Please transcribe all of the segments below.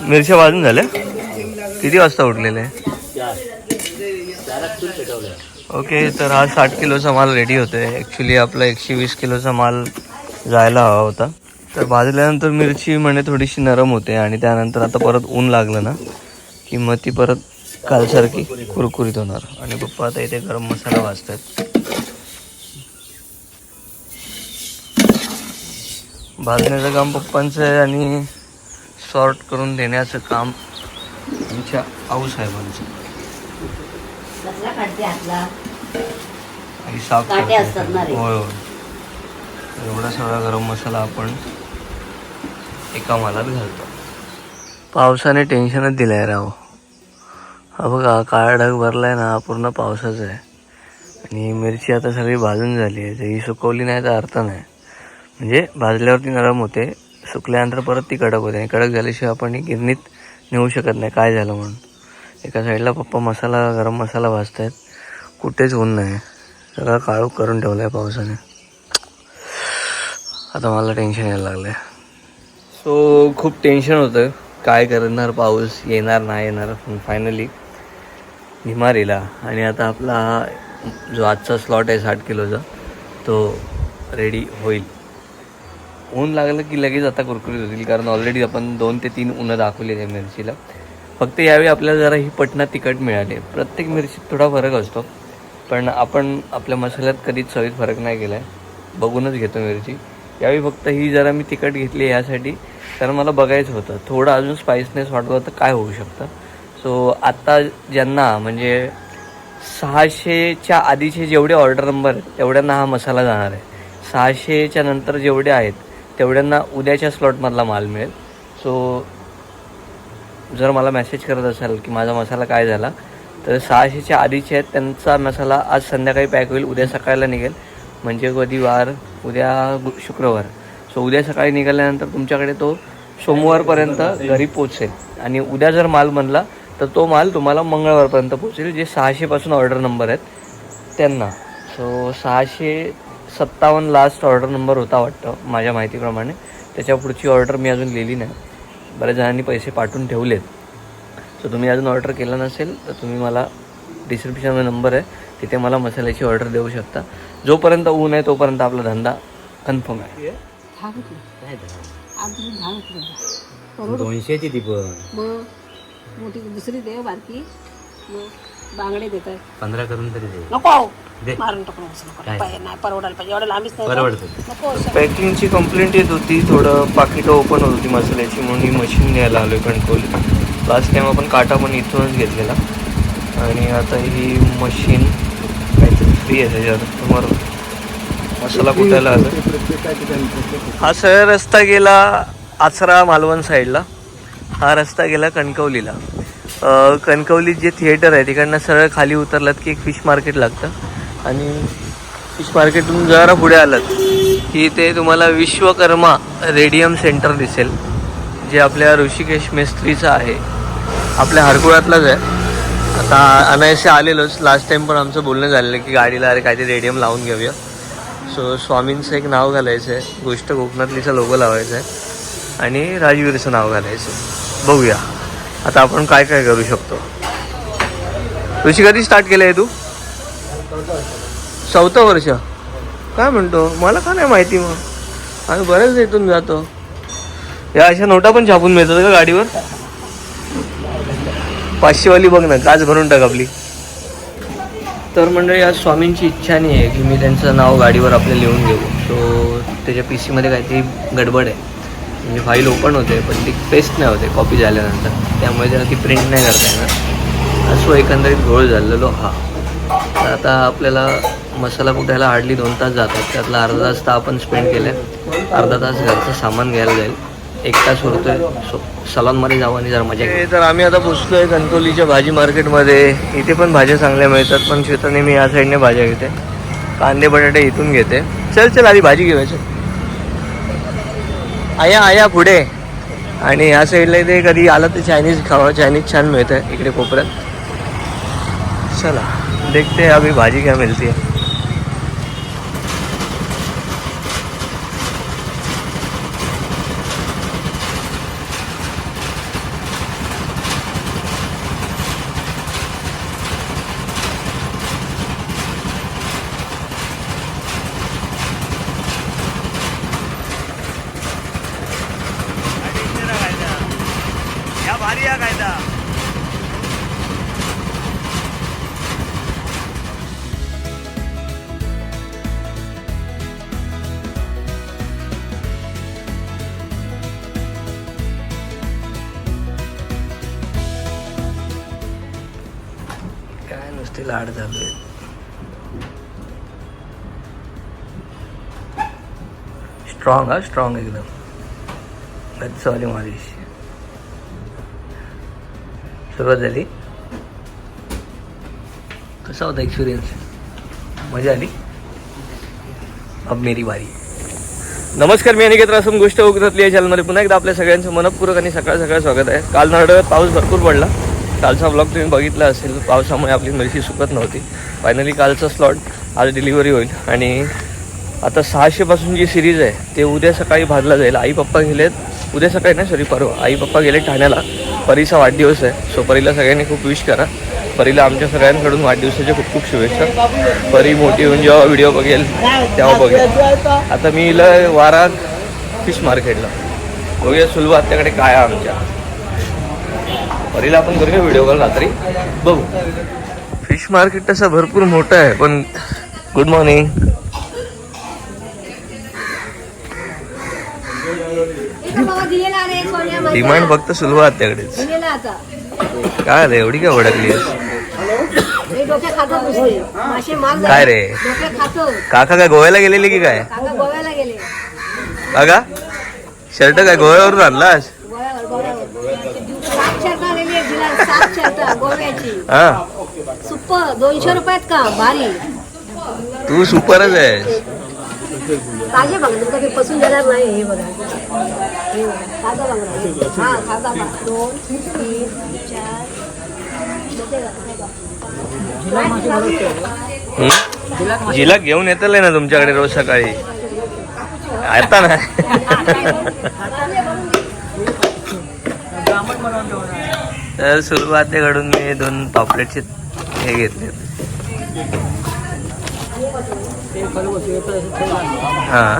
मिरच्या भाजून झाल्या. किती वाजता उठलेले? ओके, तर हा 60 किलोचा माल रेडी होतोय. ॲक्च्युली आपला 120 किलोचा माल जायला हवा होता. तर भाजल्यानंतर मिरची म्हणे थोडीशी नरम होते आणि त्यानंतर आता परत ऊन लागलं ना की मग ती परत कालसारखी कुरकुरीत होणार. आणि पप्पा आता इथे गरम मसाला भाजतात. भाजण्याचं काम पप्पांचं आहे आणि सॉर्ट करून देण्याचं काम आमच्या आऊसाहेबांचं. आणि साफ होय होय. एवढा सगळा गरम मसाला आपण एका मालात घालतो. पावसाने टेन्शनच दिलंय राव. हा बघा काळा ढग भरलाय ना, पूर्ण पावसाचा आहे. आणि मिरची आता सगळी भाजून झाली आहे. ही सुकवली नाही तर अर्थ नाही. म्हणजे भाजल्यावरती नरम होते, सुकल्यानंतर परत ती कडक होते. आणि कडक झाल्याशिवाय आपण ही गिरणीत नेऊ शकत नाही काय झालं म्हणून. एका साईडला पप्पा गरम मसाला भाजत आहेत. कुठेच ऊन नाही, सगळं काळोख करून ठेवलं आहे पावसाने. आता मला टेन्शन यायला लागलं आहे. सो खूप टेन्शन होतं, काय करणार, पाऊस येणार नाही येणार. पण फायनली निमारीला. आणि आता आपला जो आजचा स्लॉट आहे 60 किलोचा तो रेडी होईल. ऊन लागलं की लगेच आता कुरकुरीत होतील, कारण ऑलरेडी आपण 2 ते 3 उन्हं दाखवली त्या मिरचीला. फक्त यावेळी आपल्याला जरा ही पटना तिखट मिळाली. प्रत्येक मिरचीत थोडा फरक असतो, पण आपण आपल्या मसाल्यात कधीच चवीत फरक नाही केला आहे, बघूनच घेतो मिरची. यावेळी फक्त ही जरा मी तिखट घेतली यासाठी, कारण मला बघायचं होतं थोडं अजून स्पाइसनेस वाटलं तर काय होऊ शकतं. सो आत्ता ज्यांना म्हणजे 600च्या आधीचे जेवढे ऑर्डर नंबर आहेत तेवढ्यांना हा मसाला जाणार आहे. 600च्या नंतर जेवढे आहेत तेवढ्यांना उद्याच्या स्लॉटमधला माल मिळेल. सो जर मला मेसेज करत असाल की माझा मसाला काय झाला, तर 600च्या आधीचे आहेत त्यांचा मसाला आज संध्याकाळी पॅक होईल, उद्या सकाळला निघेल. म्हणजे कधी वार, उद्या शुक्रवार. सो उद्या सकाळी निघाल्यानंतर तुमच्याकडे तो सोमवारपर्यंत घरी पोचेल. आणि उद्या जर माल बनला तर तो माल तुम्हाला मंगळवारपर्यंत पोचेल, जे 600पासून ऑर्डर नंबर आहेत त्यांना. सो 657 लास्ट ऑर्डर नंबर होता वाटतं माझ्या माहितीप्रमाणे. त्याच्या पुढची ऑर्डर मी अजून लिहिली नाही. बऱ्याच जणांनी पैसे पाठवून ठेवलेत. सो तुम्ही अजून ऑर्डर केला नसेल तर तुम्ही मला डिस्क्रिप्शनमध्ये नंबर आहे, तिथे मला मसाल्याची ऑर्डर देऊ शकता. जोपर्यंत ऊन आहे तोपर्यंत आपला धंदा कन्फर्म आहे. 200ची ती पण मोठी दुसरी दे, बारकी बांगडे देत आहे. 15 करून तरी दे. नको मारून टाकू, नाही परवडायला पाहिजे, एवढं लांबीच नाही परवडतं. पॅकिंगची कंप्लेंट येत होती, थोडं पाकिटं ओपन होती मसाल्याची, म्हणून ही मशीन न्यायला आलो आहे कंट्रोल. लास्ट टाईम आपण काटा पण इथूनच घेतलेला आणि आता ही मशीन काहीतरी फ्री आहे त्याच्यावर. तुम्हाला मसाला कुटायला आलं. हा सगळा रस्ता गेला आचरा मालवण साईडला, हा रस्ता गेला कणकवलीला. कणकवलीत जे थिएटर आहे तिकडनं सरळ खाली उतरलात की एक फिश मार्केट लागतं. आणि फिश मार्केटून जरा पुढे आलात की ते तुम्हाला विश्वकर्मा रेडियम सेंटर दिसेल, जे आपल्या ऋषिकेश मेस्त्रीचं आहे, आपल्या हरकुळातलाच आहे. आता अनायसे आलेलोच, लास्ट टाईम पण आमचं बोलणं झालेलं की गाडीला अरे काहीतरी रेडियम लावून घेऊया. सो स्वामींचं एक नाव घालायचं आहे, गोष्ट कोकणातलीचा लोगो लावायचा आहे आणि राजवीरचं नाव घालायचं आहे. बघूया आता आपण काय काय करू शकतो. ऋषी कधी स्टार्ट केलं आहे तू? 4थं वर्ष. काय म्हणतो, मला का नाही माहिती. मग आम्ही बऱ्याच इथून जातो. या अशा नोटा पण छापून मिळतात का गाडीवर? 500वाली बघ ना, काच भरून टाक आपली. तर मंडळी आज स्वामींची इच्छा नाही आहे की मी त्यांचं नाव गाडीवर आपल्या लिहून घेऊ. सो त्याच्या PC मध्ये काहीतरी गडबड आहे, म्हणजे फाईल ओपन होते पण ती पेस्ट नाही होते कॉपी झाल्यानंतर, त्यामुळे त्याला ती प्रिंट नाही करता येणार. असो एकंदरीत घोळ झालेलो हा. तर आता आपल्याला मसाला कुटायला हार्डली 2 तास जातात, त्यातला अर्धा तास तर आपण स्पेंड केलं आहे. अर्धा तास घरचं सामान घ्यायला जाईल, 1 तास उरतोय. सो सलॉनमध्ये जाऊ आणि जरा मजा. तर आम्ही आता पोचलो आहे कणकवलीच्या भाजी मार्केटमध्ये. इथे पण भाज्या चांगल्या मिळतात, पण शेताने मी या साईडने भाज्या घेते. कांदे बटाटे इथून घेते. चल आधी भाजी घेऊया. आया पुढे. आणि या साईडला इथे कधी आलं तर चायनीज खावा, चायनीज छान मिळतं इकडे कोपऱ्यात. चला देखते हैं अभी भाजी क्या मिलती है. भारी आहे कायदा. काय नुसते लाड चालू आहेत. स्ट्रॉंग हा स्ट्रॉंग एकदम गच्चवाली मालिश. सुरुवात झाली. कसा होता एक्सपिरियन्स? मजा आली. अब मेरी बारी. नमस्कार, मी अनिकेत रासम. गोष्ट उगतली या चॅनलमध्ये पुन्हा एकदा आपल्या सगळ्यांचं मनपूर्वक आणि सकाळ सकाळ स्वागत आहे. काल नरडत पाऊस भरपूर पडला. कालचा ब्लॉग तुम्ही बघितला असेल. पावसामुळे आपली मिरची सुकत नव्हती. फायनली कालचा स्लॉट आज डिलिव्हरी होईल आणि आता 600 पासून जी सिरीज आहे ते उद्या सकाळी भाजला जाईल. आई पप्पा गेलेत उद्या सकाळी नाही सॉरी परवा. आई पप्पा गेले ठाण्याला. परीचा वाढदिवस आहे. सो परीला सगळ्यांनी खूप विश करा. परीला आमच्या सगळ्यांकडून वाढदिवसाच्या खूप खूप शुभेच्छा. परी मोठी होऊन जेव्हा व्हिडिओ बघेल तेव्हा बघेल. आता मी इला वारा फिश मार्केटला बघूया सुलभ आत्याकडे काय आहे आमच्या. परीला आपण करूया व्हिडिओ कॉल रात्री बघू. फिश मार्केट तसं भरपूर मोठं आहे पण. Good morning. डिमांड फक्त सुलभ आत्याकडेच. काय रे एवढी काय भडकली काय रे? काका काय गोव्याला गेलेले की काय? काका शर्ट काय गोव्यावरून आणलास? हा सुपर 200 रुपयात का भारी. तू सुपरच आहेस. ताजे बांगडा तुमका ते पसून देणार नाही. हे बघा हे बघा ताजा बांगडा. हा ताजा बांगडा 2 3 4 जिला घेऊन येतलंय ना तुमच्याकडे रोज सकाळी आता ना. तर सुरुवातीकडून मी 2 पापलेटचे हे घेतले. हां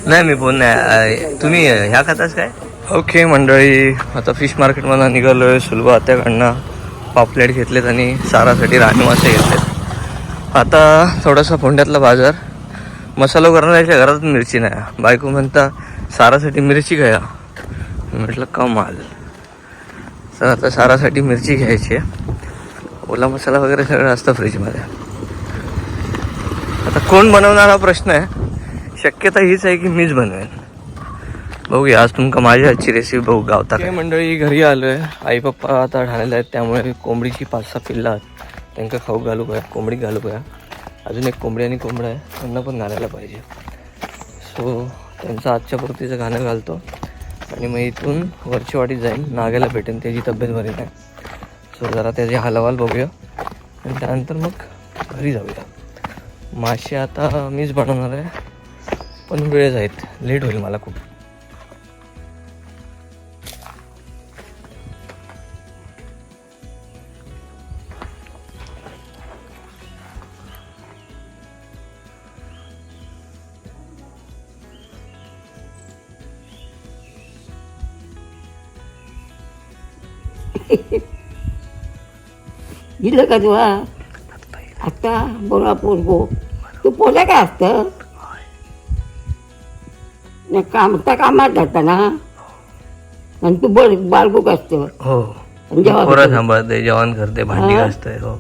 नाही मी फोन नाही. तुम्ही ह्या खाताच काय? ओके मंडळी, आता फिश मार्केटमधून निघालो आहे. सुलभ आत्याकडनं पापलेट घेतलेत आणि सारासाठी राणी मासे घेतलेत. आता थोडासा फोंड्यातला बाजार. मसाला करण्याच्या घरात मिरची नाही. बायको म्हणता सारासाठी मिरची घ्या. म्हटलं कमाल. तर आता सारासाठी मिरची घ्यायची आहे. ओला मसाला वगैरे सगळं असतं फ्रीजमध्ये. आता कोण बनवणार हा प्रश्न आहे. शक्यता हीच आहे की मीच बनवेन. बघूया आज तुमका माझ्या हातची रेसिपी बघू गावता. काय मंडळी घरी आलो आहे. आई पप्पा आता ठाण्याला आहेत त्यामुळे कोंबडीची 5-6 पिल्लं आहेत. त्यांना खाऊ घालू काय कोंबडी घालू काय. अजून एक कोंबडी आणि कोंबडा आहे त्यांना पण घालायला पाहिजे. सो त्यांचं आजच्या पुरतीचं गाणं घालतो आणि मग इथून वरची वाटीत जाईन. नाग्याला भेटेन त्याची तब्येत बरी नाही. सो जरा त्याची हालवाल बघूया आणि त्यानंतर मग घरी जाऊया. मासे आता मीच बनवणार आहे पण वेळ जाईल. लेट होईल मला खूप. दिलं का तुला आता बोला पोरगो. तू पोला काय असतं काम त्या कामात जाता ना आणि तू बाळगूक असतं. हो पोरं सांभाळते जेवण करते भांडी घासते. हो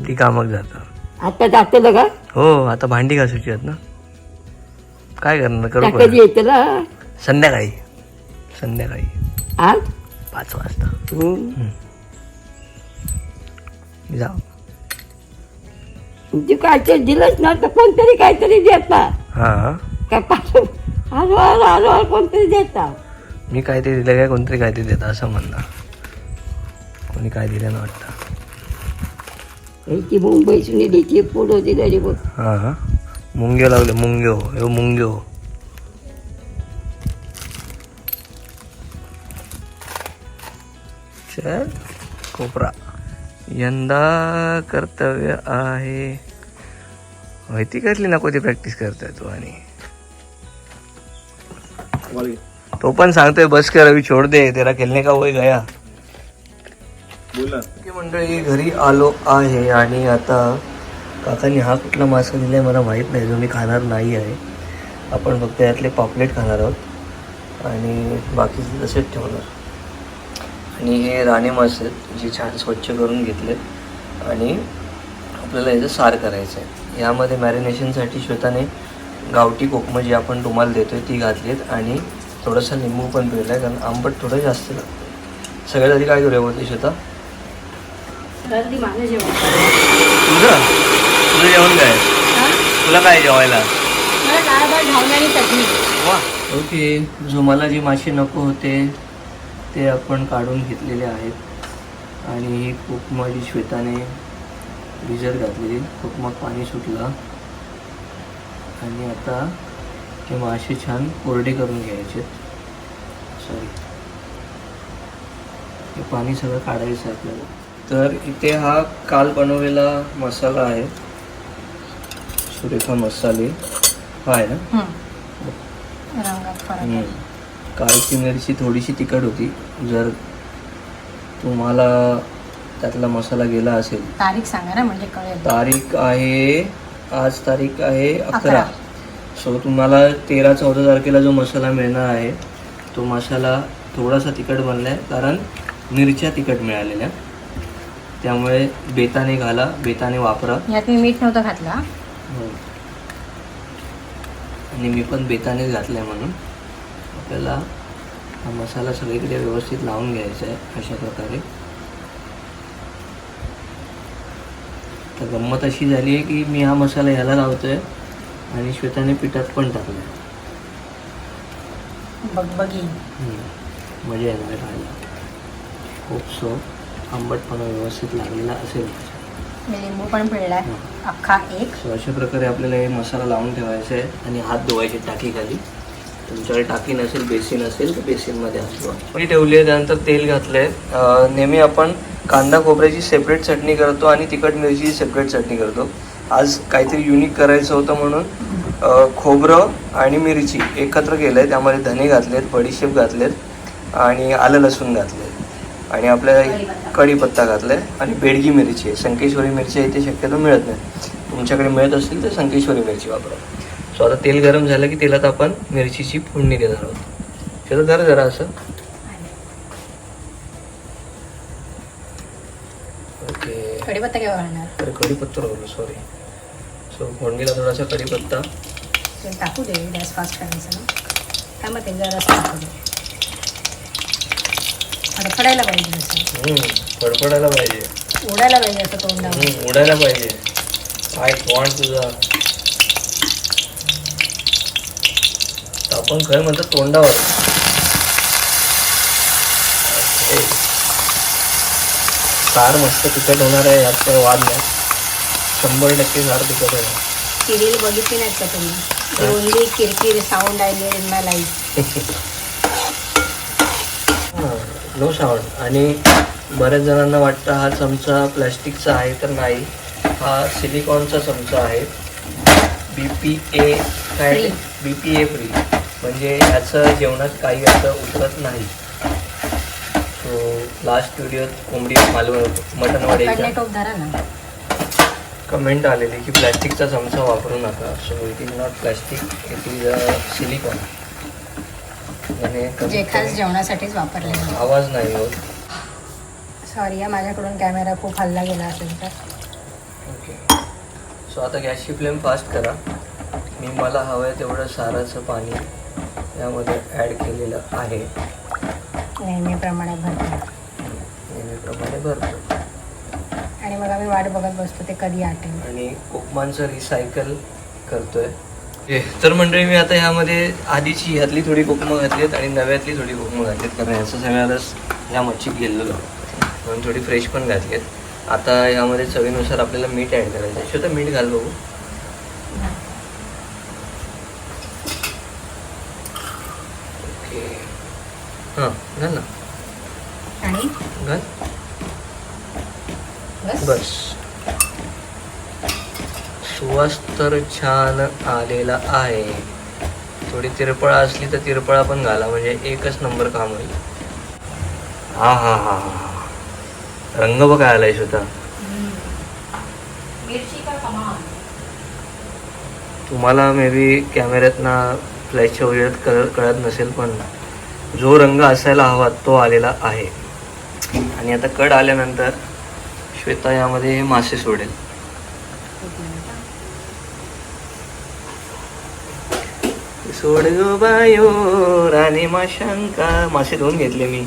ती कामाक जातं. आता जातं का? हो आता भांडी घासायची आहेत ना. काय करणार करू. कधी येतं ना? संध्याकाळी. संध्याकाळी आज 5 वाजता जा. तू काहीतरी दिलंच ना तर कोणतरी काहीतरी देता. हां काय पाठव हळूहळू कोणतरी देता. मी काहीतरी दिलं काय कोणतरी काहीतरी देतं असं म्हणणार. कोणी काय दिलं ना वाटतं. ती मुंबई सुनीलीची फोटो दिलेली बघ. हां मुंग्यो लावले. मुंग्यो हो मुंग्यो. चल कोपरा. यंदा कर्तव्य आहे. माहिती कसली नको ती प्रॅक्टिस करताय तू. आणि तो पण सांगतोय बस कर अभी छोड़ दे तेरा खेळणे का वय गया. बोला. मंडळी घरी आलो आहे आणि आता काकांनी हा कुठला मासा दिलाय मला माहीत नाही, जो मी खाणार नाही आहे. आपण फक्त यातले पापलेट खाणार आहोत आणि बाकीचे तसेच ठेवणार. आणि हे राणे मासे आहेत जे छान स्वच्छ करून घेतलेत आणि आपल्याला याचं सार करायचं आहे. यामध्ये मॅरिनेशनसाठी श्वेताने गावठी कोकमं जी आपण तुम्हाला देतोय ती घातलीत आणि थोडासा लिंबू पण पिळला आहे, कारण आंबट थोडं जास्त लागतं. सगळ्यात आधी काय करूया बोलते श्वेता? गर्दी माझं जेवण तुझं तुझं जेवण काय? तुला काय जेवायला? मला डाळ भात घावणे आणि चटणी. वा. ओके, जो मला जे मासे नको होते ते आपण काढून घेतलेले आहेत आणि ही कोकमा जी श्वेताने भिजत घातलेली कोकमात पाणी सुटलं आणि आता हे मासे छान कोरडे करून घ्यायचे. सॉरी, हे पाणी सगळं काढायचं आहे आपल्याला. तर इथे हा काल बनवलेला मसाला आहे, सुरेखा मसाले हा आहे ना. रंगात फरक. काळची मिरची थोडीशी तिखट होती. जर तुम्हाला त्यातला मसाला गेला असेल, तारीख सांगा ना म्हणजे कळेल. तारीख आहे, आज तारीख आहे 11. 11. सो तुम्हाला 13-14 तारखेला जो मसाला मिळणार आहे तो मसाला थोडासा तिखट बनला आहे, कारण मिरच्या तिखट मिळालेल्या, त्यामुळे बेताने घाला, बेताने वापरा. यात मी मीठ नव्हतं घातला. हो. आणि मी पण बेतानेच घातलं आहे, म्हणून आपल्याला हा मसाला सगळीकडे व्यवस्थित लावून घ्यायचा आहे अशा प्रकारे. तर गंमत अशी झाली आहे की मी हा मसाला ह्याला लावतो आहे आणि श्वेताने पिठात पण टाकलं आहे. बघी मजा येणार खायला. खूप सो आंबटपणा व्यवस्थित लागलेला असेल. मी लिंबू पण पिळलाय अख्खा एक. सो अशा प्रकारे आपल्याला हे मसाला लावून ठेवायचा आहे आणि हात धुवायचे टाकीखाली. तुमच्याकडे टाकी नसेल, बेसिन असेल तर बेसिनमध्ये हात धुवा. मी ठेवली आहे, त्यानंतर तेल घातलं आहे. नेहमी आपण कांदा खोबऱ्याची सेपरेट चटणी करतो आणि तिखट मिरचीची सेपरेट चटणी करतो. आज काहीतरी युनिक करायचं होतं म्हणून खोबरं आणि मिरची एकत्र केलं आहे. त्यामध्ये धने घातलेत, बडीशेप घातलेत आणि आलं लसूण घातलेत आणि आपल्याला कढीपत्ता घातला आहे आणि बेडगी मिरची आहे. संकेश्वरी मिरची आहे, इथे शक्यतो मिळत नाही. तुमच्याकडे मिळत असेल तर संकेश्वरी मिरची वापरा. सो आता तेल गरम झालं की तेलात आपण मिरचीची फोडणी देणार आहोत. त्याला धर जरा असं. ओके, कढीपत्ता केव्हा घालणार? तर कढीपत्ता राहिलो, सॉरी. सो फोडणीला थोडासा कढीपत्ता तेल टाकू दे, गॅस फास्ट करायचं ना. काय मग तेल जरा टाकू दे, फडफडायला पाहिजे असं. फडफडायला पाहिजे, उडायला पाहिजे असं तोंडावर. उडायला पाहिजे. काय तोंड तुझा आपण खरं म्हणतो तोंडावर. सार मस्त तिखट होणार आहे, यात काही वाद नाही. 100% सार तिखट होणार. सिरियल बघितली नाहीत का तुम्ही? ओनली किरकिर sound I in my life. No sound. आणि बऱ्याच जणांना वाटतं हा चमचा प्लॅस्टिकचा आहे, तर नाही, हा सिलिकॉनचा चमचा आहे. BPA काय? BPA फ्री, म्हणजे याचं जेवणात काही असं उतरत नाही. सो लास्ट व्हिडिओत कोंबडी मटन वाढायच्या कमेंट आलेली की प्लॅस्टिकचा चमचा वापरू नका. So it is not plastic, it is silicon. जे खास जेवणासाठीच वापरले. आवाज नाही होत. सॉरी या, माझ्याकडून कॅमेरा खूप हल्ला गेला असेल तर. ओके. सो आता गॅसची फ्लेम फास्ट करा. मी मला हवं आहे तेवढं साराचं पाणी यामध्ये ॲड केलेलं आहे. नेहमीप्रमाणे भरतो. नेहमीप्रमाणे भरतो आणि मग आम्ही वाट बघत बसतो ते कधी आटेल. आणि कोकमांचं रिसायकल करतोय. तर मंडळी, मी आता ह्यामध्ये आधीची ह्यातली थोडी कोकमं घातलीत आणि नव्यातली थोडी कोकमं घातलीत, कारण ह्याचं सगळ्या रस ह्या मच्छीत गेलेलं म्हणून थोडी फ्रेश पण घातलीत. आता ह्यामध्ये चवीनुसार आपल्याला मीठ ॲड करायचं आहे. छोटं मीठ घाल बघू. ओके, हां घाल ना. आणि घाल बस. सुवास तर छान आलेला आहे. थोडी तिरपळा असली तर तिरपळा पण घाला, म्हणजे एकच नंबर काम होईल. हा हा हा हा रंग बघा आलाय स्वतः. तुम्हाला मे बी कॅमेऱ्यातनं फ्लॅशच्या उजेडात कळत नसेल, पण जो रंग असायला हवा तो आलेला आहे. आणि आता कड आल्यानंतर श्वेता यामध्ये मासे सोडेल. सोड गो बायो राणी माशांका. मासे धुवून घेतले मी.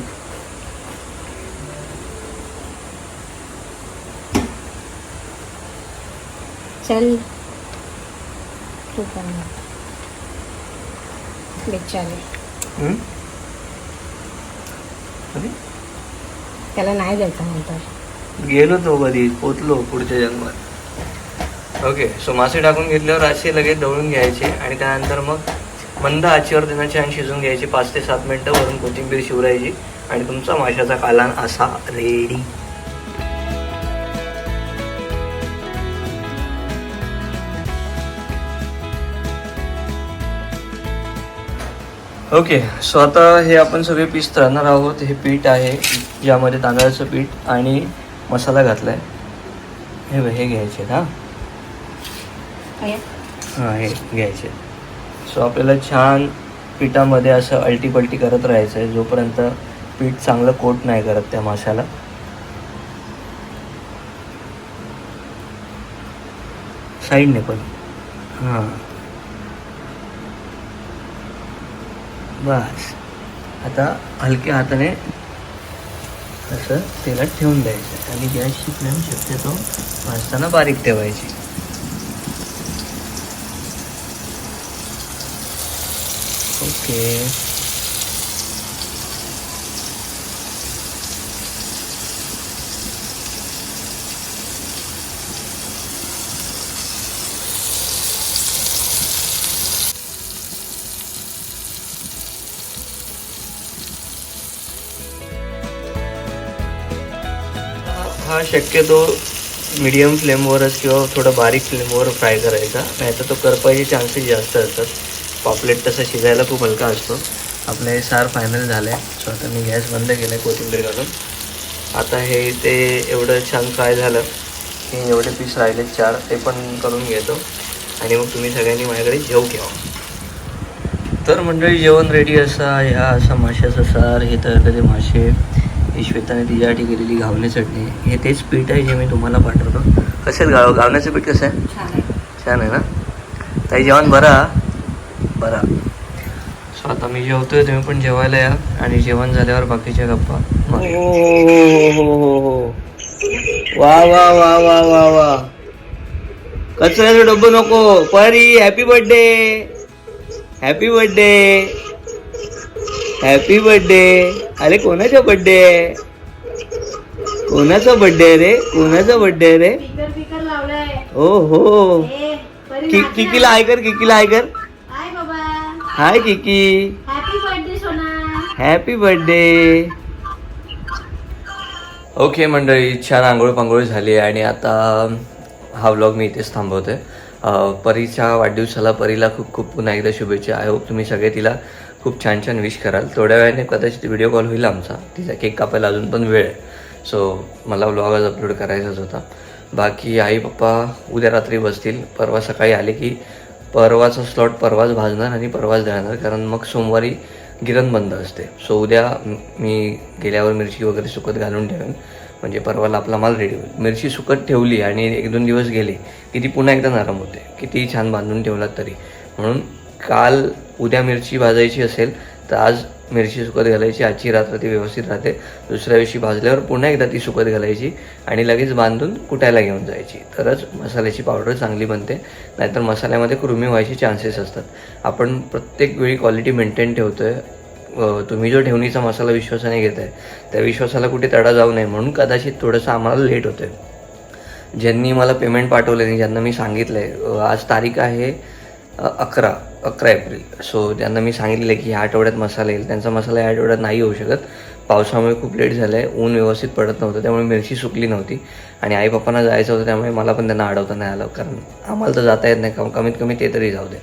चल तू पण बिचारे त्याला नाही जायचं नंतर. गेलो तो कधी पोचलो पुढच्या जन्मात. ओके, सो मासे टाकून घेतल्यावर असे लगेच दळून घ्यायचे आणि त्यानंतर मग मंद आचेवर त्यांना छान शिजून घ्यायची 5 ते 7 मिनटं. वरून कोथिंबीर शिवरायची आणि तुमचा माशाचा कालवण असा रेडी. ओके, सो आता हे आपण सगळे पीस तळणार आहोत. हे पीठ आहे ज्यामध्ये तांदळाचं पीठ आणि मसाला घातला आहे. हे घ्यायचे हां हे घ्यायचे. सो आपल्याला छान पिठामध्ये असं अलटीपलटी करत राहायचं आहे जोपर्यंत पीठ चांगलं कोट नाही करत त्या माशाला. साईडने पण हां बस. आता हलक्या हाताने असं तेलात ठेवून द्यायचं आणि गॅसची फ्लेम शक्यतो भाजताना बारीक ठेवायची. ओके, हा शक्यतो मीडियम फ्लेमवरच किंवा थोडं बारीक फ्लेमवर फ्राय करायचा, नाही तर तो करपायचे चान्सेस जास्त असतात. पॉपलेट तसा शिजायला खूप हलका असतो. आपलं हे सार फायनल झालं आहे. सो आता मी गॅस बंद केला आहे कोथिंबीर घालून. आता हे ते एवढं छान फ्राय झालं की एवढे पीस राहिले 4 ते पण करून घेतो आणि मग तुम्ही सगळ्यांनी माझ्याकडे जेव घ्यावा. तर मंडळी जेवण रेडी. असा माशाचा सार, हे तळलेले मासे, ही श्वेताने तिच्यासाठी केलेली घावणे चटणी, हे तेच पीठ आहे जे मी तुम्हाला पाठवतो. कसं घावण्याचं पीठ कसं आहे? छान आहे ना ताई? जेवण बरा. सो आता मी जेवतोय, तुम्ही पण जेवायला या आणि जेवण झाल्यावर बाकीच्या गप्पा. हो वा वा वा वा वा वा. कचऱ्याचं डब्बं नको. परी happy birthday, happy birthday, happy birthday. अरे कोणाचा बर्थडे आहे? कोणाचा बर्थडे रे? कोणाचा बर्थडे रे? हो हो. किकीला हाय कर, किकीला हाय कर. हाय किकी, हॅपी बर्थडे. ओके मंडळी, छान आंघोळ पांघोळ झाली आणि आता हा व्लॉग मी इथेच थांबवतोय. परीच्या वाढदिवसाला परीला खूप खूप पुन्हा एकदा शुभेच्छा. आय होप तुम्ही सगळे तिला खूप छान छान विश कराल. थोड्या वेळाने कदाचित व्हिडिओ कॉल होईल आमचा. तिचा केक कापायला अजून पण वेळ आहे. सो मला व्लॉग आज अपलोड करायचाच होता. बाकी आई पप्पा उद्या रात्री बसतील. परवा सकाळी आले की परवाचा स्लॉट परवाच भाजणार आणि परवाच देणार, कारण मग सोमवारी गिरण बंद असते. सो उद्या मी गेल्यावर मिरची वगैरे सुकत घालून ठेवेन, म्हणजे परवाला आपला माल रेडी होईल. मिरची सुकत ठेवली आणि 1-2 दिवस गेले की ती पुन्हा एकदा नरम होते, कितीही छान बांधून ठेवलात तरी. म्हणून उद्या मिरची भाजायची असेल तर आज मिरची सुकत घालायची, आजची रात्र ती व्यवस्थित राहते. दुसऱ्या दिवशी भाजल्यावर पुन्हा एकदा ती सुकत घालायची आणि लगेच बांधून कुटायला घेऊन जायची, तरच मसाल्याची पावडर चांगली बनते. नाहीतर मसाल्यामध्ये कृमी व्हायचे चान्सेस असतात. आपण प्रत्येक वेळी क्वालिटी मेंटेन ठेवतो आहे. तुम्ही जो ठेवणीचा मसाला विश्वासाने घेत आहे त्या विश्वासाला कुठे तडा जाऊ नये म्हणून कदाचित थोडंसं आम्हाला लेट होतं आहे. ज्यांनी मला पेमेंट पाठवलं नाही, ज्यांना मी सांगितलं आहे, आज तारीख आहे 11 एप्रिल. सो त्यांना मी सांगितलं की ह्या आठवड्यात मसाला येईल. त्यांचा मसाला या आठवड्यात नाही येऊ शकत. पावसामुळे खूप लेट झालं आहे, ऊन व्यवस्थित पडत नव्हतं, त्यामुळे मिरची सुकली नव्हती आणि आई पप्पांना जायचं होतं, त्यामुळे मला पण त्यांना अडवता नाही आलं, कारण आम्हाला तर जाता येत नाही, कमीत कमी ते तरी जाऊ दे.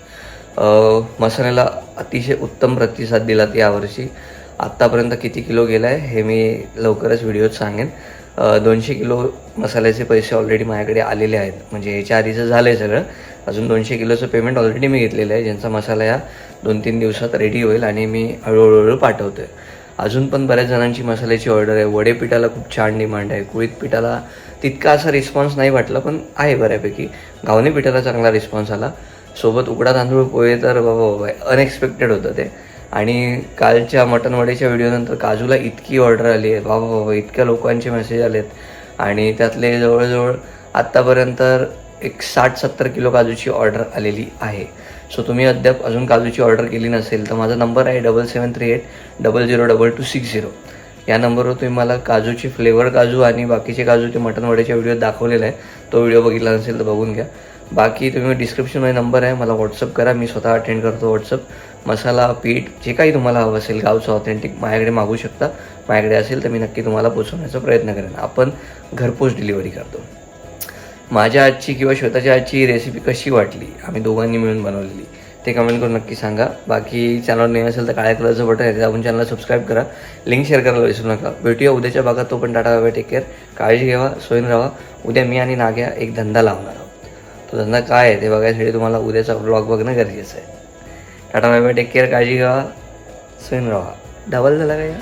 मसाल्याला अतिशय उत्तम प्रतिसाद दिला यावर्षी. आत्तापर्यंत किती किलो गेला आहे हे मी लवकरच व्हिडिओत सांगेन. 200 किलो मसाल्याचे पैसे ऑलरेडी माझ्याकडे आलेले आहेत. म्हणजे याच्या आधीचं झालं आहे सगळं. अजून 200 किलोचं पेमेंट ऑलरेडी मी घेतलेलं आहे, ज्यांचा मसाला या 2-3 दिवसात रेडी होईल आणि मी हळूहळू पाठवतो आहे. अजून पण बऱ्याच जणांची मसाल्याची ऑर्डर आहे. वडे पिठाला खूप छान डिमांड आहे. कुळीत पिठाला तितका असा रिस्पॉन्स नाही वाटला, पण आहे बऱ्यापैकी. घावणे पिठाला चांगला रिस्पॉन्स आला. सोबत उकडा तांदूळ पोहे तर बाबा अनएक्सपेक्टेड होतं ते. आणि कालच्या मटन वडेच्या व्हिडिओनंतर काजूला इतकी ऑर्डर आली आहे बाबा, इतक्या लोकांचे मेसेज आलेत. आणि त्यातले जवळजवळ आत्तापर्यंत एक 60-70 किलो काजूची ऑर्डर आलेली आहे. सो तुम्ही अद्याप अजून काजूची ऑर्डर केली नसेल तर माझा नंबर आहे 7738002260. या नंबरवर तुम्ही मला काजूची फ्लेवर काजू आणि बाकीचे काजू ते मटन वड्याच्या व्हिडिओ दाखवलेला आहे, तो व्हिडिओ बघितला नसेल तर बघून घ्या. बाकी तुम्ही डिस्क्रिप्शनमध्ये नंबर आहे, मला व्हॉट्सअप करा, मी स्वतः अटेंड करतो व्हॉट्सअप. मसाला पीठ जे काही तुम्हाला हवं असेल गावचं ऑथेंटिक माझ्याकडे मागू शकता. माझ्याकडे असेल तर मी नक्की तुम्हाला पोचवण्याचा प्रयत्न करेन. आपण घरपोच डिलिव्हरी करतो. माझ्या आजची किंवा श्वेताच्या आजची रेसिपी कशी वाटली, आम्ही दोघांनी मिळून बनवलेली, ते कमेंट करून नक्की सांगा. बाकी चॅनल नाही असेल तर काळ्या कलरचं बटन आहे, आपण चॅनलला सबस्क्राईब करा, लिंक शेअर करायला विसरू नका. भेटूया उद्याच्या भागात. तो पण टाटा बाय, टेक केअर, काळजी घ्यावा, सोयीन राहा. उद्या मी आणि नाग्या एक धंदा लावणार आहोत. तो धंदा काय आहे ते बघायसाठी तुम्हाला उद्याचा ब्लॉग बघणं गरजेचं आहे. Tata bye bye, take care, काळजी घ्यावा, सोयीन राहा. डबल झाला काय?